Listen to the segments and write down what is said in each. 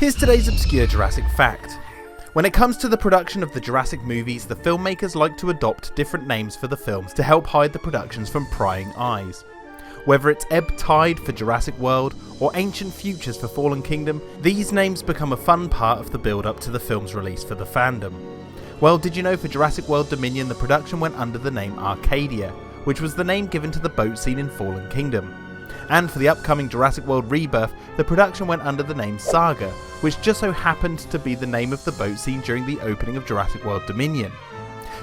Here's today's Obscure Jurassic Fact. When it comes to the production of the Jurassic movies, the filmmakers like to adopt different names for the films to help hide the productions from prying eyes. Whether it's Ebb Tide for Jurassic World or Ancient Futures for Fallen Kingdom, these names become a fun part of the build-up to the film's release for the fandom. Well, did you know for Jurassic World Dominion the production went under the name Arcadia, which was the name given to the boat scene in Fallen Kingdom. And for the upcoming Jurassic World Rebirth, the production went under the name Saga, which just so happened to be the name of the boat scene during the opening of Jurassic World Dominion.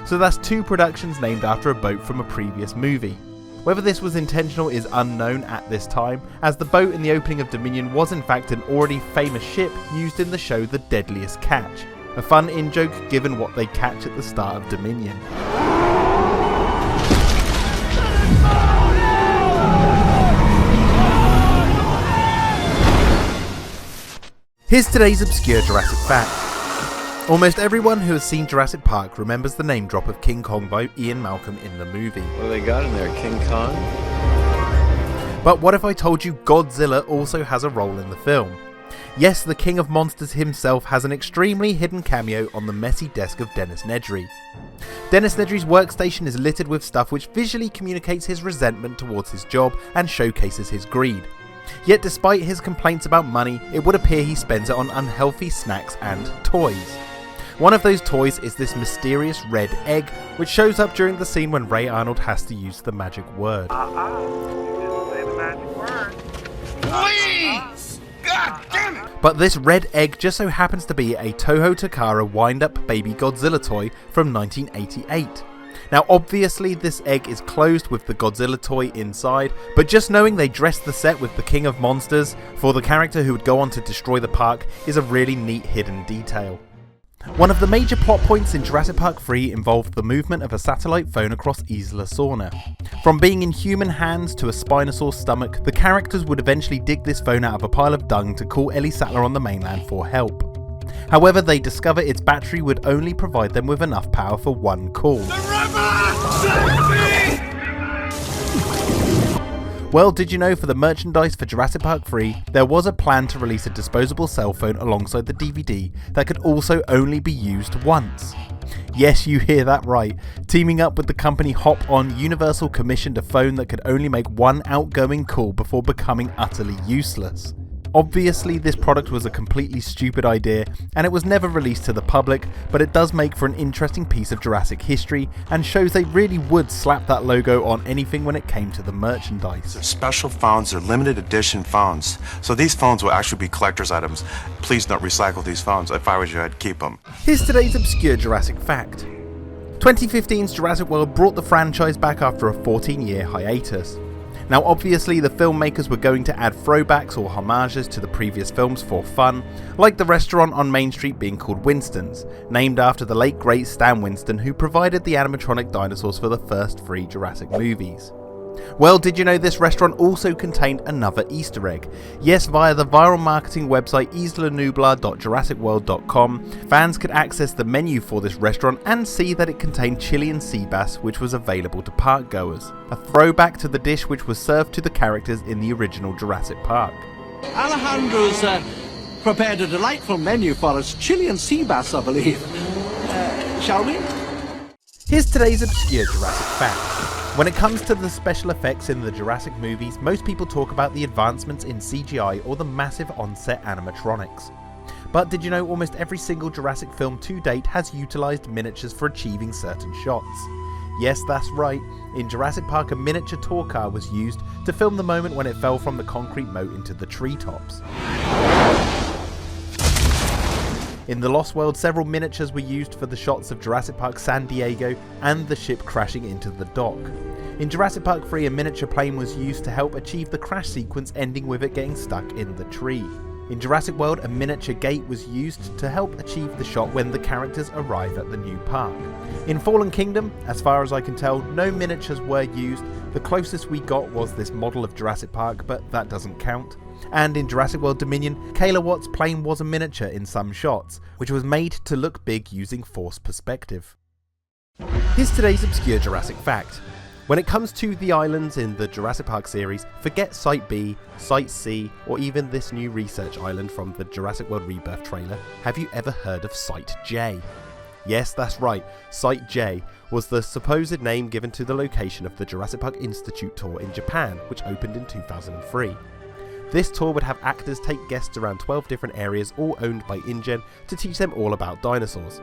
So that's two productions named after a boat from a previous movie. Whether this was intentional is unknown at this time, as the boat in the opening of Dominion was in fact an already famous ship used in the show The Deadliest Catch, a fun in-joke given what they catch at the start of Dominion. Here's today's Obscure Jurassic Fact. Almost everyone who has seen Jurassic Park remembers the name drop of King Kong by Ian Malcolm in the movie. What do they got in there, King Kong? But what if I told you Godzilla also has a role in the film? Yes, the King of Monsters himself has an extremely hidden cameo on the messy desk of Dennis Nedry. Dennis Nedry's workstation is littered with stuff which visually communicates his resentment towards his job and showcases his greed. Yet despite his complaints about money, it would appear he spends it on unhealthy snacks and toys. One of those toys is this mysterious red egg, which shows up during the scene when Ray Arnold has to use the magic word. You didn't say the magic word. Please! God damn it! But this red egg just so happens to be a Toho Takara wind-up baby Godzilla toy from 1988. Now obviously this egg is closed with the Godzilla toy inside, but just knowing they dressed the set with the King of Monsters for the character who would go on to destroy the park is a really neat hidden detail. One of the major plot points in Jurassic Park 3 involved the movement of a satellite phone across Isla Sorna. From being in human hands to a Spinosaur's stomach, the characters would eventually dig this phone out of a pile of dung to call Ellie Sattler on the mainland for help. However, they discover its battery would only provide them with enough power for one call. Well, did you know for the merchandise for Jurassic Park 3, there was a plan to release a disposable cell phone alongside the DVD that could also only be used once? Yes, you hear that right. Teaming up with the company Hop On, Universal commissioned a phone that could only make one outgoing call before becoming utterly useless. Obviously this product was a completely stupid idea and it was never released to the public, but it does make for an interesting piece of Jurassic history and shows they really would slap that logo on anything when it came to the merchandise. They're special phones, they're limited edition phones. So these phones will actually be collector's items. Please don't recycle these phones. If I was you, I'd keep them. Here's today's Obscure Jurassic Fact. 2015's Jurassic World brought the franchise back after a 14-year hiatus. Now obviously the filmmakers were going to add throwbacks or homages to the previous films for fun, like the restaurant on Main Street being called Winston's, named after the late great Stan Winston who provided the animatronic dinosaurs for the first 3 Jurassic movies. Well, did you know this restaurant also contained another Easter egg? Yes, via the viral marketing website islanublar.jurassicworld.com, fans could access the menu for this restaurant and see that it contained Chilean sea bass which was available to park goers, a throwback to the dish which was served to the characters in the original Jurassic Park. Alejandro's prepared a delightful menu for us, Chilean sea bass, I believe. Shall we? Here's today's Obscure Jurassic Fact. When it comes to the special effects in the Jurassic movies, most people talk about the advancements in CGI or the massive on-set animatronics. But did you know almost every single Jurassic film to date has utilised miniatures for achieving certain shots? Yes, that's right. In Jurassic Park, a miniature tour car was used to film the moment when it fell from the concrete moat into the treetops. In The Lost World, several miniatures were used for the shots of Jurassic Park San Diego and the ship crashing into the dock. In Jurassic Park 3, a miniature plane was used to help achieve the crash sequence, ending with it getting stuck in the tree. In Jurassic World, a miniature gate was used to help achieve the shot when the characters arrive at the new park. In Fallen Kingdom, as far as I can tell, no miniatures were used. The closest we got was this model of Jurassic Park, but that doesn't count. And in Jurassic World Dominion, Kayla Watt's plane was a miniature in some shots, which was made to look big using forced perspective. Here's today's Obscure Jurassic Fact. When it comes to the islands in the Jurassic Park series, forget Site B, Site C, or even this new research island from the Jurassic World Rebirth trailer. Have you ever heard of Site J? Yes, that's right, Site J was the supposed name given to the location of the Jurassic Park Institute tour in Japan, which opened in 2003. This tour would have actors take guests around 12 different areas, all owned by InGen, to teach them all about dinosaurs.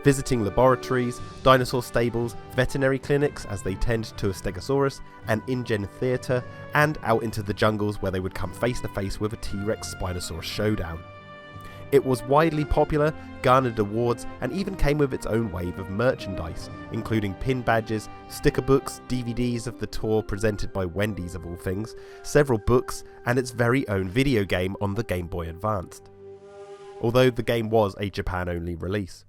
Visiting laboratories, dinosaur stables, veterinary clinics as they tend to a Stegosaurus, an InGen theatre, and out into the jungles where they would come face to face with a T-Rex Spinosaurus showdown. It was widely popular, garnered awards, and even came with its own wave of merchandise, including pin badges, sticker books, DVDs of the tour presented by Wendy's of all things, several books, and its very own video game on the Game Boy Advanced. Although the game was a Japan-only release.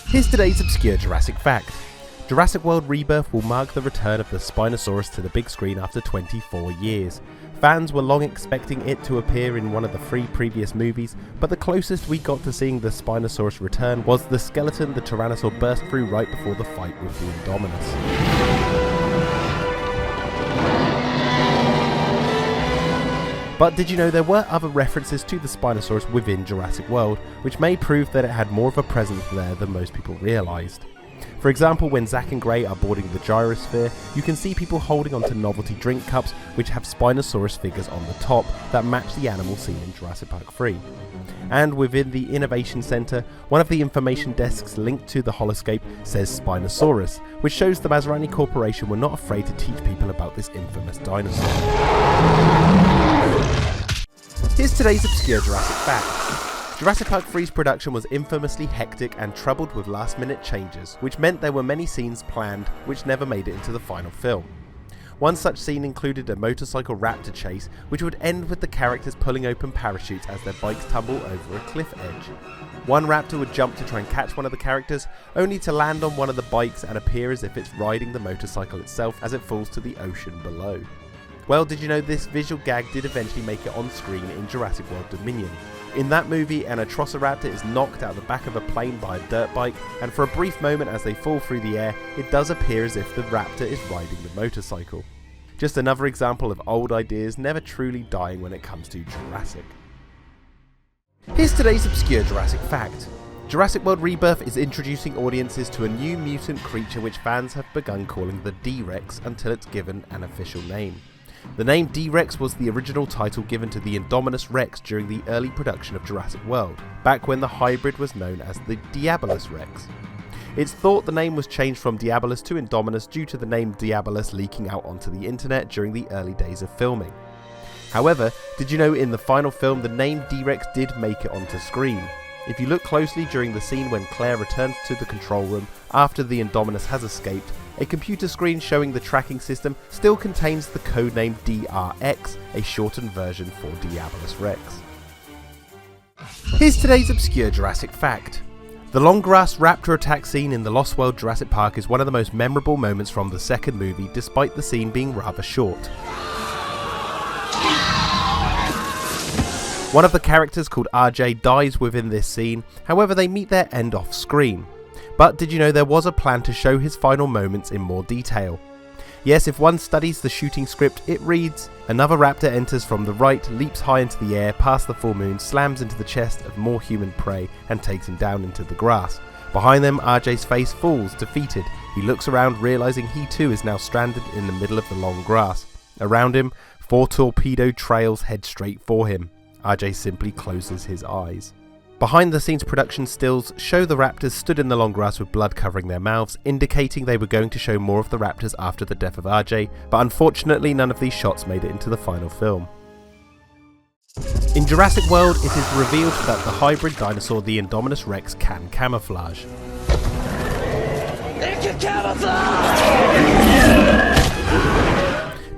Here's today's obscure Jurassic fact. Jurassic World Rebirth will mark the return of the Spinosaurus to the big screen after 24 years. Fans were long expecting it to appear in one of the 3 previous movies, but the closest we got to seeing the Spinosaurus return was the skeleton the Tyrannosaur burst through right before the fight with the Indominus. But did you know there were other references to the Spinosaurus within Jurassic World, which may prove that it had more of a presence there than most people realised. For example, when Zack and Gray are boarding the gyrosphere, you can see people holding onto novelty drink cups which have Spinosaurus figures on the top that match the animal seen in Jurassic Park 3. And within the Innovation Centre, one of the information desks linked to the holoscape says Spinosaurus, which shows the Masrani Corporation were not afraid to teach people about this infamous dinosaur. Here's today's obscure Jurassic fact. Jurassic Park 3's production was infamously hectic and troubled with last-minute changes, which meant there were many scenes planned which never made it into the final film. One such scene included a motorcycle raptor chase, which would end with the characters pulling open parachutes as their bikes tumble over a cliff edge. One raptor would jump to try and catch one of the characters, only to land on one of the bikes and appear as if it's riding the motorcycle itself as it falls to the ocean below. Well, did you know this visual gag did eventually make it on screen in Jurassic World Dominion? In that movie, an Atrociraptor is knocked out the back of a plane by a dirt bike, and for a brief moment as they fall through the air, it does appear as if the raptor is riding the motorcycle. Just another example of old ideas never truly dying when it comes to Jurassic. Here's today's obscure Jurassic fact. Jurassic World Rebirth is introducing audiences to a new mutant creature which fans have begun calling the D-Rex until it's given an official name. The name D-Rex was the original title given to the Indominus Rex during the early production of Jurassic World, back when the hybrid was known as the Diabolus Rex. It's thought the name was changed from Diabolus to Indominus due to the name Diabolus leaking out onto the internet during the early days of filming. However, did you know in the final film the name D-Rex did make it onto screen? If you look closely during the scene when Claire returns to the control room after the Indominus has escaped, a computer screen showing the tracking system still contains the codename DRX, a shortened version for Diabolus Rex. Here's today's obscure Jurassic fact. The long-grass raptor attack scene in the Lost World Jurassic Park is one of the most memorable moments from the second movie, despite the scene being rather short. One of the characters called RJ dies within this scene, however they meet their end off screen. But did you know there was a plan to show his final moments in more detail? Yes, if one studies the shooting script, it reads, another raptor enters from the right, leaps high into the air, past the full moon, slams into the chest of more human prey and takes him down into the grass. Behind them, RJ's face falls, defeated. He looks around, realizing he too is now stranded in the middle of the long grass. Around him, 4 torpedo trails head straight for him. RJ simply closes his eyes. Behind the scenes production stills show the raptors stood in the long grass with blood covering their mouths, indicating they were going to show more of the raptors after the death of RJ, but unfortunately none of these shots made it into the final film. In Jurassic World, it is revealed that the hybrid dinosaur the Indominus Rex can camouflage. It can camouflage!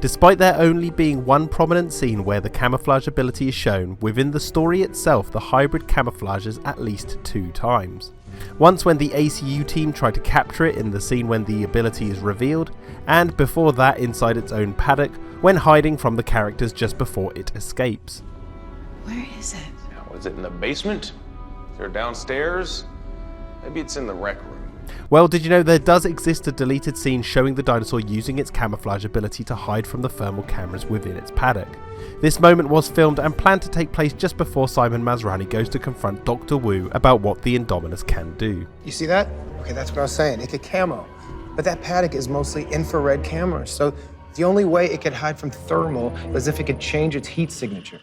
Despite there only being one prominent scene where the camouflage ability is shown, within the story itself the hybrid camouflages at least 2 times. Once when the ACU team tried to capture it in the scene when the ability is revealed, and before that inside its own paddock when hiding from the characters just before it escapes. Where is it? Now, is it in the basement? Is it downstairs? Maybe it's in the rec room. Well, did you know there does exist a deleted scene showing the dinosaur using its camouflage ability to hide from the thermal cameras within its paddock? This moment was filmed and planned to take place just before Simon Masrani goes to confront Dr. Wu about what the Indominus can do. You see that? Okay, that's what I was saying. It could camo. But that paddock is mostly infrared cameras, so the only way it could hide from thermal is if it could change its heat signature.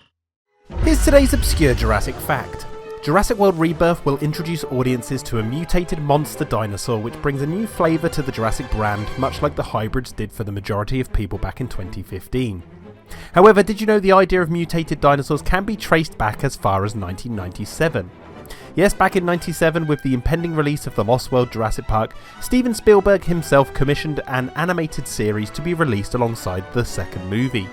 Here's today's obscure Jurassic fact. Jurassic World Rebirth will introduce audiences to a mutated monster dinosaur which brings a new flavour to the Jurassic brand, much like the hybrids did for the majority of people back in 2015. However, did you know the idea of mutated dinosaurs can be traced back as far as 1997? Yes, back in 97, with the impending release of The Lost World Jurassic Park, Steven Spielberg himself commissioned an animated series to be released alongside the second movie.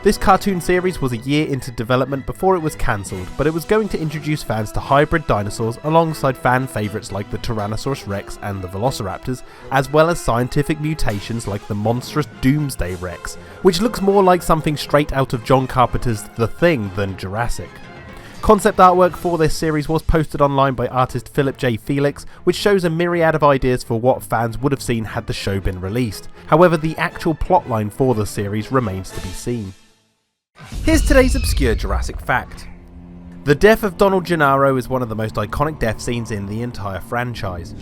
This cartoon series was a year into development before it was cancelled, but it was going to introduce fans to hybrid dinosaurs alongside fan favourites like the Tyrannosaurus Rex and the Velociraptors, as well as scientific mutations like the monstrous Doomsday Rex, which looks more like something straight out of John Carpenter's The Thing than Jurassic. Concept artwork for this series was posted online by artist Philip J. Felix, which shows a myriad of ideas for what fans would have seen had the show been released. However, the actual plotline for the series remains to be seen. Here's today's obscure Jurassic fact. The death of Donald Gennaro is one of the most iconic death scenes in the entire franchise.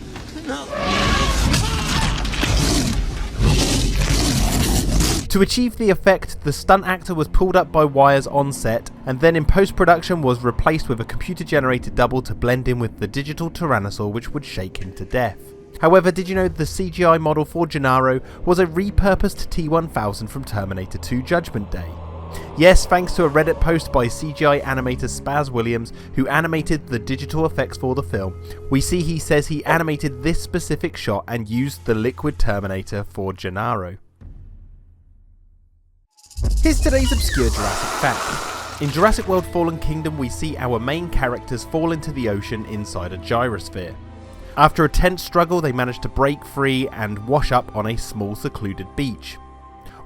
To achieve the effect, the stunt actor was pulled up by wires on set and then in post-production was replaced with a computer-generated double to blend in with the digital Tyrannosaur which would shake him to death. However, did you know the CGI model for Gennaro was a repurposed T-1000 from Terminator 2 Judgment Day? Yes, thanks to a Reddit post by CGI animator Spaz Williams, who animated the digital effects for the film, we see he says he animated this specific shot and used the liquid Terminator for Gennaro. Here's today's obscure Jurassic fact. In Jurassic World Fallen Kingdom we see our main characters fall into the ocean inside a gyrosphere. After a tense struggle they manage to break free and wash up on a small secluded beach.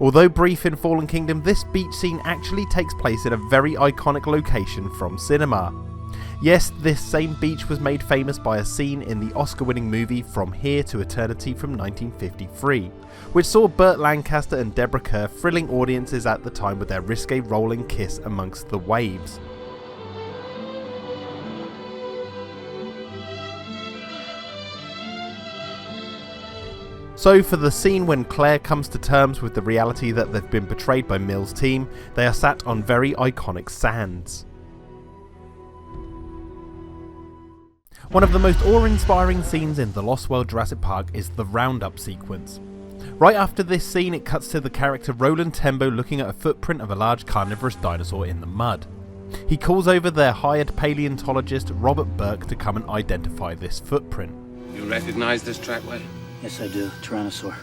Although brief in Fallen Kingdom, this beach scene actually takes place in a very iconic location from cinema. Yes, this same beach was made famous by a scene in the Oscar-winning movie From Here to Eternity from 1953, which saw Burt Lancaster and Deborah Kerr thrilling audiences at the time with their risque rolling kiss amongst the waves. So for the scene when Claire comes to terms with the reality that they've been betrayed by Mill's team, they are sat on very iconic sands. One of the most awe-inspiring scenes in The Lost World Jurassic Park is the roundup sequence. Right after this scene it cuts to the character Roland Tembo looking at a footprint of a large carnivorous dinosaur in the mud. He calls over their hired paleontologist Robert Burke to come and identify this footprint. You recognize this trackway? Yes, I do. Tyrannosaur.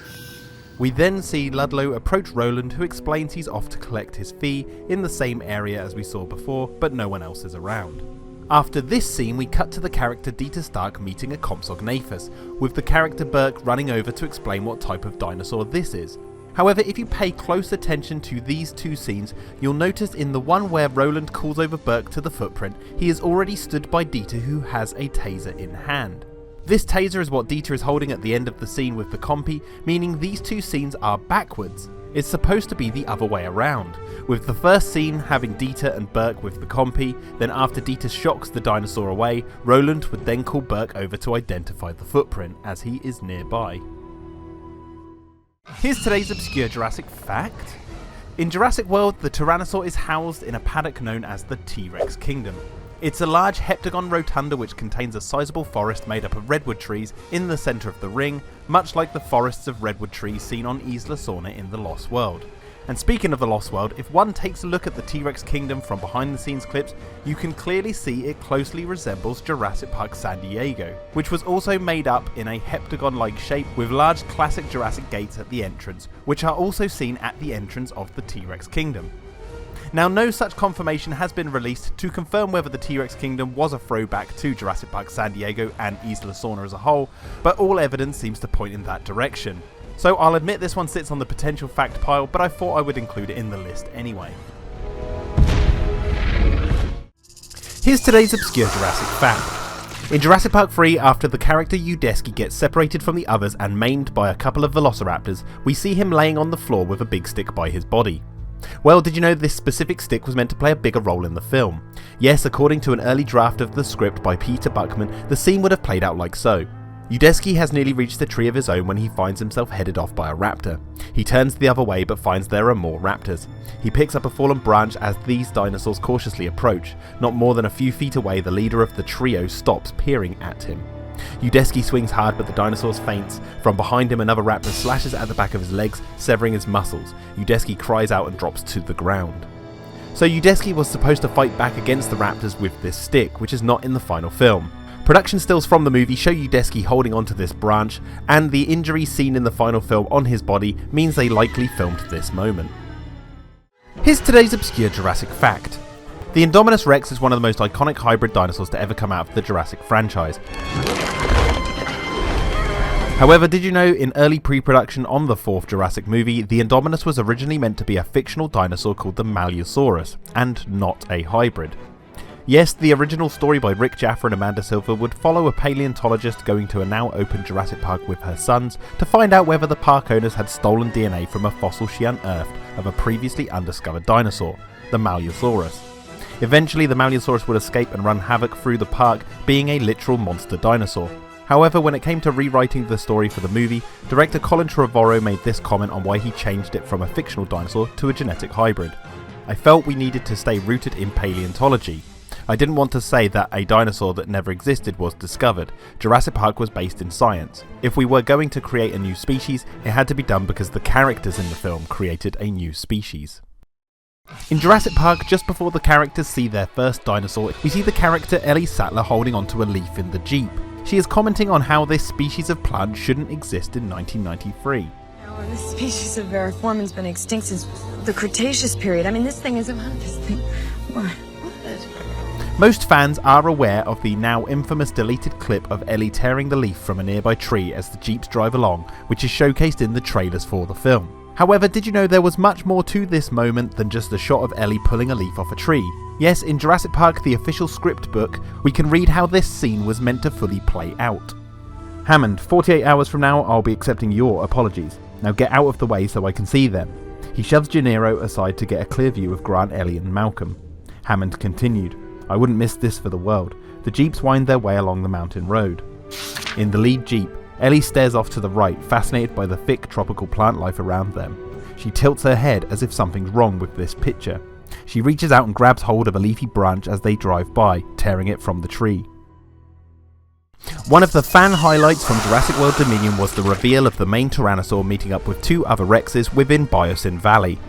We then see Ludlow approach Roland, who explains he's off to collect his fee in the same area as we saw before, but no one else is around. After this scene we cut to the character Dieter Stark meeting a Compsognathus, with the character Burke running over to explain what type of dinosaur this is. However, if you pay close attention to these two scenes, you'll notice in the one where Roland calls over Burke to the footprint, he is already stood by Dieter, who has a taser in hand. This taser is what Dieter is holding at the end of the scene with the compy, meaning these two scenes are backwards. It's supposed to be the other way around, with the first scene having Dieter and Burke with the compy, then after Dieter shocks the dinosaur away, Roland would then call Burke over to identify the footprint as he is nearby. Here's today's obscure Jurassic fact. In Jurassic World, the Tyrannosaur is housed in a paddock known as the T-Rex Kingdom. It's a large heptagon rotunda which contains a sizable forest made up of redwood trees in the centre of the ring, much like the forests of redwood trees seen on Isla Sorna in The Lost World. And speaking of The Lost World, if one takes a look at the T-Rex Kingdom from behind the scenes clips, you can clearly see it closely resembles Jurassic Park San Diego, which was also made up in a heptagon-like shape with large classic Jurassic gates at the entrance, which are also seen at the entrance of the T-Rex Kingdom. Now, no such confirmation has been released to confirm whether the T-Rex Kingdom was a throwback to Jurassic Park San Diego and Isla Sorna as a whole, but all evidence seems to point in that direction. So I'll admit this one sits on the potential fact pile, but I thought I would include it in the list anyway. Here's today's obscure Jurassic fact. In Jurassic Park 3, after the character Udesky gets separated from the others and maimed by a couple of velociraptors, we see him laying on the floor with a big stick by his body. Well, did you know this specific stick was meant to play a bigger role in the film? Yes, according to an early draft of the script by Peter Buckman, the scene would have played out like so. Udesky has nearly reached the tree of his own when he finds himself headed off by a raptor. He turns the other way but finds there are more raptors. He picks up a fallen branch as these dinosaurs cautiously approach. Not more than a few feet away, the leader of the trio stops, peering at him. Udesky swings hard but the dinosaur faints. From behind him another raptor slashes at the back of his legs, severing his muscles. Udesky cries out and drops to the ground. So Udesky was supposed to fight back against the raptors with this stick, which is not in the final film. Production stills from the movie show Udesky holding onto this branch, and the injury seen in the final film on his body means they likely filmed this moment. Here's today's obscure Jurassic fact. The Indominus Rex is one of the most iconic hybrid dinosaurs to ever come out of the Jurassic franchise. However, did you know in early pre-production on the fourth Jurassic movie, the Indominus was originally meant to be a fictional dinosaur called the Malleosaurus, and not a hybrid. Yes, the original story by Rick Jaffa and Amanda Silver would follow a paleontologist going to a now open Jurassic Park with her sons to find out whether the park owners had stolen DNA from a fossil she unearthed of a previously undiscovered dinosaur, the Malleosaurus. Eventually the Malleosaurus would escape and run havoc through the park, being a literal monster dinosaur. However, when it came to rewriting the story for the movie, director Colin Trevorrow made this comment on why he changed it from a fictional dinosaur to a genetic hybrid. "I felt we needed to stay rooted in paleontology. I didn't want to say that a dinosaur that never existed was discovered. Jurassic Park was based in science. If we were going to create a new species, it had to be done because the characters in the film created a new species." In Jurassic Park, just before the characters see their first dinosaur, we see the character Ellie Sattler holding onto a leaf in the Jeep. She is commenting on how this species of plant shouldn't exist in 1993. This species of Variformin's been extinct since the Cretaceous period. I mean, this thing isn't this thing. What? Most fans are aware of the now infamous deleted clip of Ellie tearing the leaf from a nearby tree as the Jeeps drive along, which is showcased in the trailers for the film. However, did you know there was much more to this moment than just a shot of Ellie pulling a leaf off a tree? Yes, in Jurassic Park, the official script book, we can read how this scene was meant to fully play out. Hammond, 48 hours from now I'll be accepting your apologies. Now get out of the way so I can see them. He shoves Gennaro aside to get a clear view of Grant, Ellie and Malcolm. Hammond continued, "I wouldn't miss this for the world." The Jeeps wind their way along the mountain road. In the lead Jeep, Ellie stares off to the right, fascinated by the thick tropical plant life around them. She tilts her head as if something's wrong with this picture. She reaches out and grabs hold of a leafy branch as they drive by, tearing it from the tree. One of the fan highlights from Jurassic World Dominion was the reveal of the main Tyrannosaur meeting up with two other Rexes within Biosyn Valley.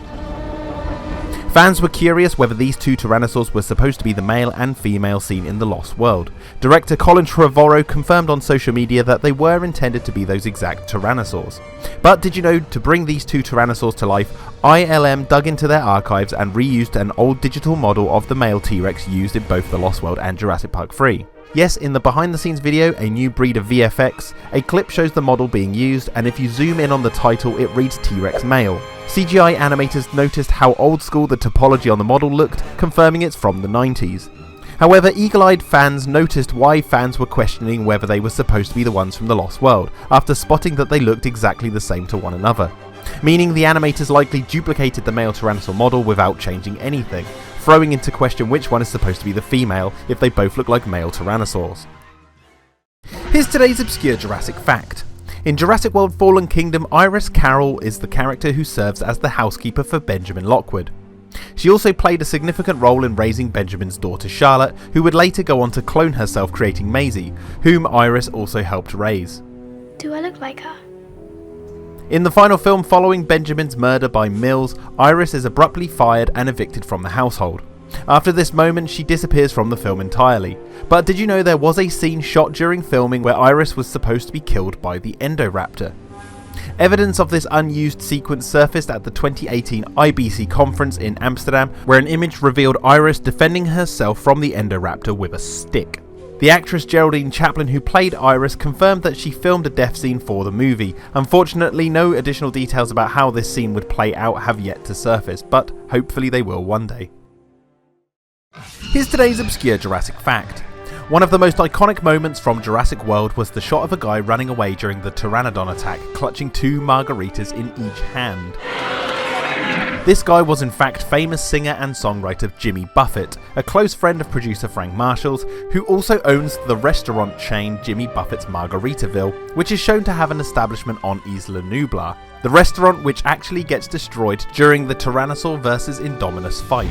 Fans were curious whether these two Tyrannosaurs were supposed to be the male and female seen in The Lost World. Director Colin Trevorrow confirmed on social media that they were intended to be those exact Tyrannosaurs. But did you know, to bring these two Tyrannosaurs to life, ILM dug into their archives and reused an old digital model of the male T-Rex used in both The Lost World and Jurassic Park 3. Yes, in the behind the scenes video, A New Breed of VFX, a clip shows the model being used, and if you zoom in on the title it reads T-Rex male. CGI animators noticed how old school the topology on the model looked, confirming it's from the 90s. However, eagle-eyed fans noticed why fans were questioning whether they were supposed to be the ones from The Lost World, after spotting that they looked exactly the same to one another. Meaning the animators likely duplicated the male Tyrannosaur model without changing anything, throwing into question which one is supposed to be the female if they both look like male Tyrannosaurs. Here's today's obscure Jurassic fact. In Jurassic World Fallen Kingdom, Iris Carroll is the character who serves as the housekeeper for Benjamin Lockwood. She also played a significant role in raising Benjamin's daughter Charlotte, who would later go on to clone herself, creating Maisie, whom Iris also helped raise. Do I look like her? In the final film following Benjamin's murder by Mills, Iris is abruptly fired and evicted from the household. After this moment, she disappears from the film entirely. But did you know there was a scene shot during filming where Iris was supposed to be killed by the Endoraptor? Evidence of this unused sequence surfaced at the 2018 IBC conference in Amsterdam, where an image revealed Iris defending herself from the Endoraptor with a stick. The actress Geraldine Chaplin, who played Iris, confirmed that she filmed a death scene for the movie. Unfortunately, no additional details about how this scene would play out have yet to surface, but hopefully they will one day. Here's today's obscure Jurassic fact. One of the most iconic moments from Jurassic World was the shot of a guy running away during the Pteranodon attack, clutching 2 margaritas in each hand. This guy was in fact famous singer and songwriter Jimmy Buffett, a close friend of producer Frank Marshall's, who also owns the restaurant chain Jimmy Buffett's Margaritaville, which is shown to have an establishment on Isla Nublar, the restaurant which actually gets destroyed during the Tyrannosaur vs Indominus fight.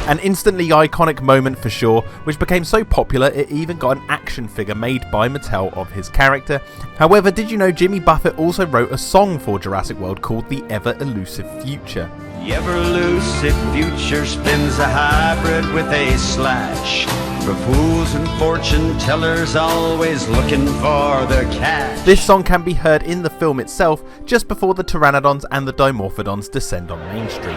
An instantly iconic moment for sure, which became so popular it even got an action figure made by Mattel of his character. However, did you know Jimmy Buffett also wrote a song for Jurassic World called The Ever Elusive Future? The ever elusive future spins a hybrid with a slash. For fools and fortune tellers always looking for their cash. This song can be heard in the film itself just before the Pteranodons and the Dimorphodons descend on Main Street.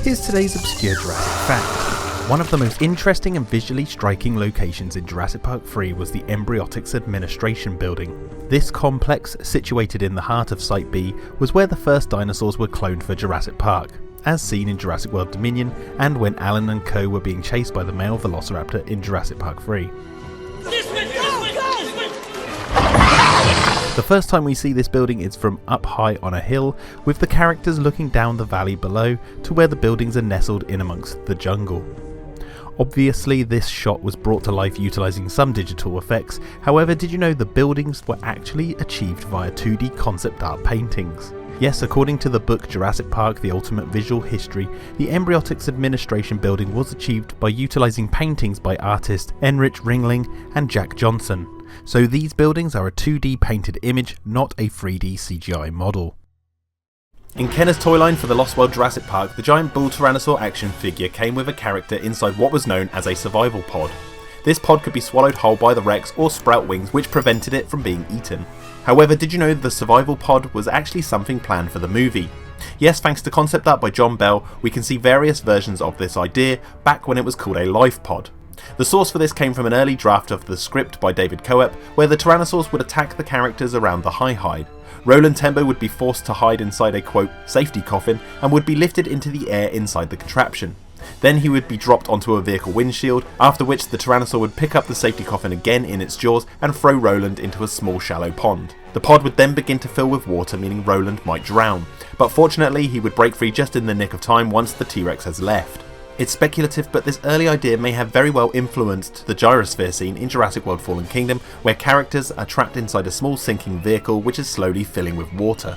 Here's today's Obscure Jurassic Fact. One of the most interesting and visually striking locations in Jurassic Park 3 was the Embryonics Administration Building. This complex, situated in the heart of Site B, was where the first dinosaurs were cloned for Jurassic Park, as seen in Jurassic World Dominion and when Alan and co were being chased by the male Velociraptor in Jurassic Park 3. The first time we see this building is from up high on a hill, with the characters looking down the valley below to where the buildings are nestled in amongst the jungle. Obviously this shot was brought to life utilising some digital effects, however did you know the buildings were actually achieved via 2D concept art paintings? Yes, according to the book Jurassic Park: The Ultimate Visual History, the Embryonics Administration Building was achieved by utilising paintings by artists Enrich Ringling and Jack Johnson. So these buildings are a 2D painted image, not a 3D CGI model. In Kenner's toy line for the Lost World Jurassic Park, the giant bull Tyrannosaur action figure came with a character inside what was known as a survival pod. This pod could be swallowed whole by the Rex or sprout wings, which prevented it from being eaten. However, did you know the survival pod was actually something planned for the movie? Yes, thanks to concept art by John Bell, we can see various versions of this idea back when it was called a life pod. The source for this came from an early draft of the script by David Coep, where the Tyrannosaurs would attack the characters around the high hide. Roland Tembo would be forced to hide inside a quote safety coffin and would be lifted into the air inside the contraption. Then he would be dropped onto a vehicle windshield, after which the Tyrannosaur would pick up the safety coffin again in its jaws and throw Roland into a small shallow pond. The pod would then begin to fill with water, meaning Roland might drown, but fortunately he would break free just in the nick of time once the T-Rex has left. It's speculative, but this early idea may have very well influenced the gyrosphere scene in Jurassic World Fallen Kingdom, where characters are trapped inside a small sinking vehicle which is slowly filling with water.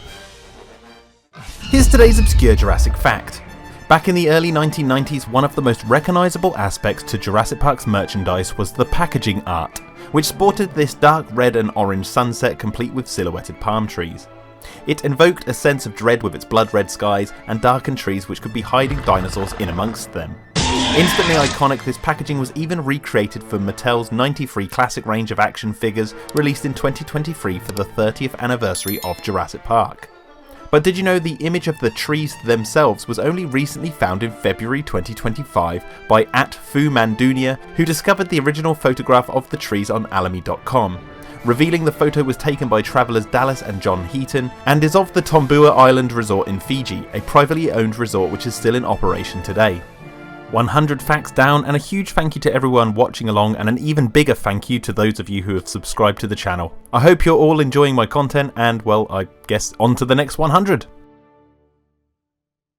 Here's today's Obscure Jurassic Fact. Back in the early 1990s, one of the most recognisable aspects to Jurassic Park's merchandise was the packaging art, which sported this dark red and orange sunset complete with silhouetted palm trees. It invoked a sense of dread with its blood red skies and darkened trees which could be hiding dinosaurs in amongst them. Instantly iconic, this packaging was even recreated for Mattel's 93 classic range of action figures released in 2023 for the 30th anniversary of Jurassic Park. But did you know the image of the trees themselves was only recently found in February 2025 by @FuMandunia, who discovered the original photograph of the trees on Alamy.com, revealing the photo was taken by travellers Dallas and John Heaton and is of the Tombua Island Resort in Fiji, a privately owned resort which is still in operation today. 100 facts down, and a huge thank you to everyone watching along, and an even bigger thank you to those of you who have subscribed to the channel. I hope you're all enjoying my content, and well, I guess on to the next 100.